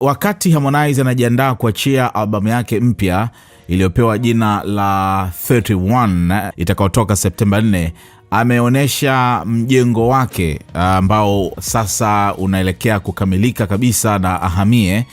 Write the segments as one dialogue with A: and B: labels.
A: Wakati Harmonize anajiandaa kuachia albamu yake mpya iliyopewa jina la 31 itakayotoka Septemba 4, ameonesha mjengo wake ambao sasa unaelekea kukamilika kabisa na ahamie.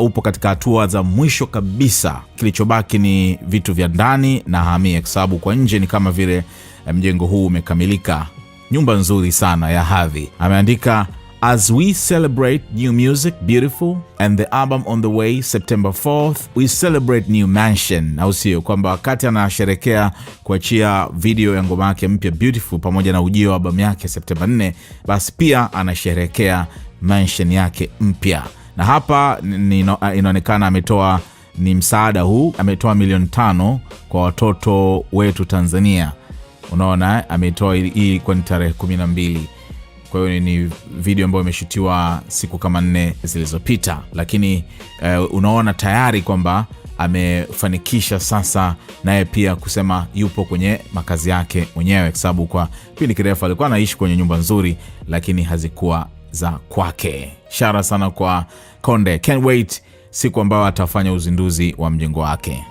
A: Upo katika hatua za mwisho kabisa. Kilichobaki ni vitu vya ndani na ahamie, kwa sababu kwa nje ni kama vile mjengo huu umekamilika. Nyumba nzuri sana ya hadhi. Ameandika, as we celebrate new music, beautiful, and the album on the way, September 4th, we celebrate new mansion. Au sio? Kwamba wakati anasherekea kuachia video ya ngoma yake mpya Beautiful pamoja na ujio wa albamu yake September 4, basi pia anasherekea mansion yake mpya. Na hapa inaonekana ametoa ni msaada huu, ametoa milioni 5 kwa watoto wetu Tanzania. Unaona, ametoa hii kwa tarehe 12. Kwa hiyo ni video ambayo imeshutiwa siku kama 4 zilizopita, lakini unaona tayari kwamba amefanikisha sasa naye pia kusema yupo kwenye makazi yake mwenyewe, kwa sababu kwa kipindi kirefu alikuwa anaishi kwenye nyumba nzuri lakini hazikuwa za kwake. Shara sana kwa Konde. Can't wait siku ambayo atafanya uzinduzi wa mjengo wake.